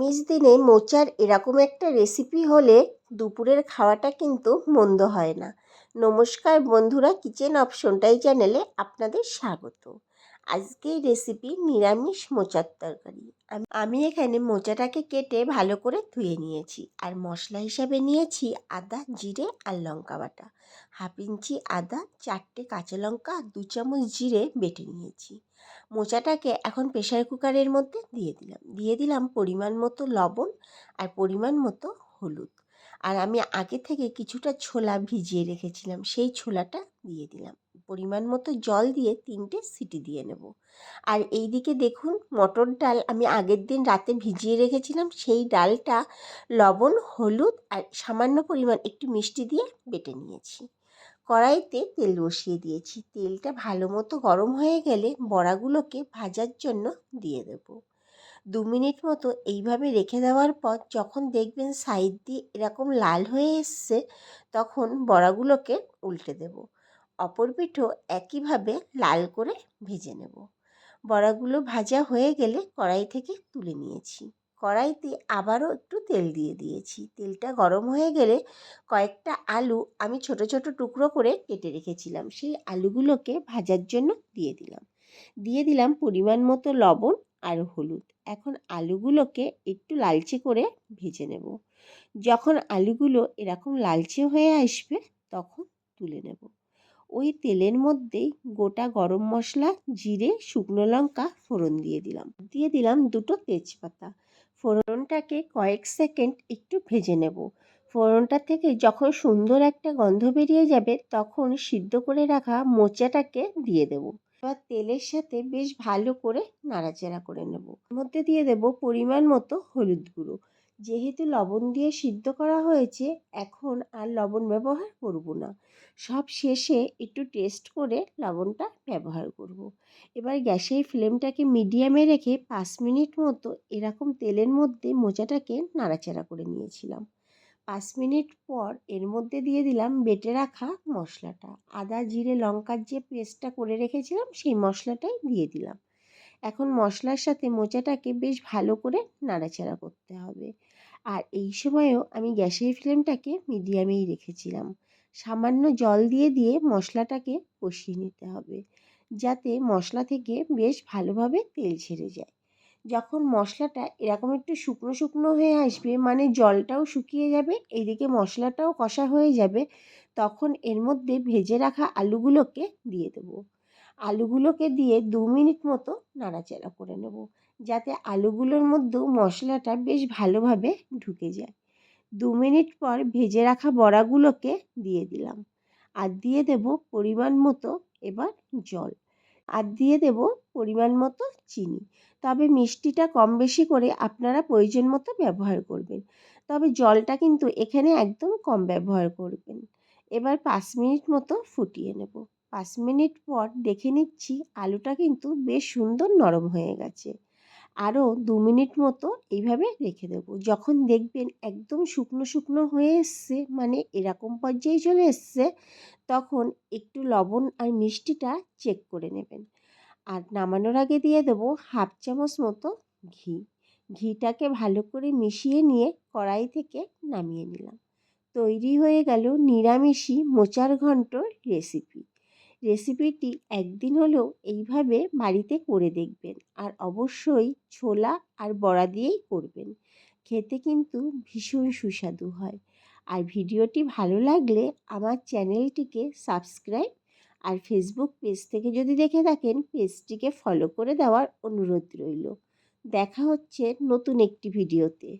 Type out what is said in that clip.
নিরামিষ দিনে মোচার এরকম একটা রেসিপি হলে দুপুরের খাওয়াটা কিন্তু মন্দ হয় না। নমস্কার বন্ধুরা, কিচেন অপশনটাই চ্যানেলে আপনাদের স্বাগত। আজকের রেসিপি নিরামিষ মোচার তরকারি। আমি এখানে মোচাটাকে কেটে ভালো করে ধুয়ে নিয়েছি, আর মশলা হিসাবে নিয়েছি আদা, জিরে আর লঙ্কা বাটা, হাফ ইঞ্চি আদা, 4টে কাঁচা লঙ্কা, 2 চামচ জিরে বেটে নিয়েছি। মোচাটাকে এখন প্রেসার কুকারের মধ্যে দিয়ে দিলাম পরিমাণ মতো লবণ আর পরিমাণ মতো হলুদ। আর আমি আগে থেকে কিছুটা ছোলা ভিজিয়ে রেখেছিলাম, সেই ছোলাটা দিয়ে দিলাম। পরিমাণ মতো জল দিয়ে 3টে সিটি দিয়ে নেব। আর এই দিকে দেখুন, মটর ডাল আমি আগের দিন রাতে ভিজিয়ে রেখেছিলাম, সেই ডালটা লবণ, হলুদ আর সামান্য পরিমাণ একটু মিষ্টি দিয়ে বেটে নিয়েছি। কড়াইতে তেল বসিয়ে দিয়েছি। তেলটা ভালো মতো গরম হয়ে গেলে বড়াগুলোকে ভাজার জন্য দিয়ে দেব। 2 মিনিট মতো এইভাবে রেখে দেওয়ার পর যখন দেখবেন সাইড দিয়ে এরকম লাল হয়ে এসছে, তখন বড়াগুলোকে উল্টে দেব। অপর পিঠও একইভাবে লাল করে ভেজে নেব। বড়াগুলো ভাজা হয়ে গেলে কড়াই থেকে তুলে নিয়েছি। কড়াইতে আবারও একটু তেল দিয়ে দিয়েছি। তেলটা গরম হয়ে গেলে কয়েকটা আলু আমি ছোট ছোট টুকরো করে কেটে রেখেছিলাম, সেই আলুগুলোকে ভাজার জন্য দিয়ে দিলাম পরিমাণ মতো লবণ আর হলুদ। এখন আলুগুলোকে একটু লালচে করে ভেজে নেব। যখন আলুগুলো এরকম লালচে হয়ে আসবে তখন তুলে নেব। ওই তেলের মধ্যেই গোটা গরম মশলা, জিরে, শুকনো লঙ্কা ফোড়ন দিয়ে দিলাম 2টো তেজপাতা। ফোড়নটাকে কয়েক সেকেন্ড একটু ভেজে নেব। ফোড়নটা থেকে যখন সুন্দর একটা গন্ধ বেরিয়ে যাবে, তখন সিদ্ধ করে রাখা মোচাটাকে দিয়ে দেব। এবার তেলের সাথে বেশ ভালো করে নাড়াচাড়া করে নেব। এর মধ্যে দিয়ে দেব পরিমাণ মতো হলুদ গুঁড়ো। যেহেতু লবণ দিয়ে সিদ্ধ করা হয়েছে, এখন আর লবণ ব্যবহার করব না। সব শেষে একটু টেস্ট করে লবণটা ব্যবহার করব। এবার গ্যাসের ফ্লেমটাকে মিডিয়ামে রেখে 5 মিনিট মতো এরকম তেলের মধ্যে মোচাটাকে নাড়াচাড়া করে নিয়েছিলাম। 5 মিনিট পর এর মধ্যে দিয়ে দিলাম বেটে রাখা মশলাটা। আদা, জিরে, লঙ্কার যে পেস্টটা করে রেখেছিলাম, সেই মশলাটাই দিয়ে দিলাম। এখন মশলার সাথে মোচাটাকে বেশ ভালো করে নাড়াচাড়া করতে হবে। আর এই সময়ও আমি গ্যাসের ফ্লেমটাকে মিডিয়ামেই রেখেছিলাম। সামান্য জল দিয়ে মশলাটাকে কষিয়ে নিতে হবে, যাতে মশলা থেকে বেশ ভালোভাবে তেল ছেড়ে যায়। যখন মশলাটা এরকম একটু শুকনো শুকনো হয়ে আসবে, মানে জলটাও শুকিয়ে যাবে, এইদিকে মশলাটাও কষা হয়ে যাবে, তখন এর মধ্যে ভেজে রাখা আলুগুলোকে দিয়ে দেবো। আলুগুলোকে দিয়ে 2 মিনিট মতো নাড়াচাড়া করে নেব, যাতে আলুগুলোর মধ্যেও মশলাটা বেশ ভালোভাবে ঢুকে যায়। 2 মিনিট পর ভেজে রাখা বড়াগুলোকে দিয়ে দিলাম, আর দিয়ে দেব পরিমাণ মতো এবার জল, আর দিয়ে দেব পরিমাণ মতো চিনি। তবে মিষ্টিটা কম বেশি করে আপনারা প্রয়োজন মতো ব্যবহার করবেন, তবে জলটা কিন্তু এখানে একদম কম ব্যবহার করবেন। এবার 5 মিনিট মতো ফুটিয়ে নেব। 5 মিনিট পর দেখে নিচ্ছি আলুটা কিন্তু বেশ সুন্দর নরম হয়ে গেছে। আরও 2 মিনিট মতো এইভাবে রেখে দেবো। যখন দেখবেন একদম শুকনো শুকনো হয়ে এসছে, মানে এরকম পর্যায়ে চলে এসছে, তখন একটু লবণ আর মিষ্টিটা চেক করে নেবেন। আর নামানোর আগে দিয়ে দেবো হাফ চামচ মতো ঘি। ঘিটাকে ভালো করে মিশিয়ে নিয়ে কড়াই থেকে নামিয়ে নিলাম। তৈরি হয়ে গেল নিরামিষি মোচার ঘন্টর রেসিপি। রেসিপিটি একদিন হলেও এইভাবে বাড়িতে করে দেখবেন, আর অবশ্যই ছোলা আর বড়া দিয়েই করবেন। খেতে কিন্তু ভীষণ সুস্বাদু হয়। আর ভিডিওটি ভালো লাগলে আমার চ্যানেলটিকে সাবস্ক্রাইব, আর ফেসবুক পেজ থেকে যদি দেখে থাকেন পেজটিকে ফলো করে দেওয়ার অনুরোধ রইল। দেখা হচ্ছে নতুন একটি ভিডিওতে।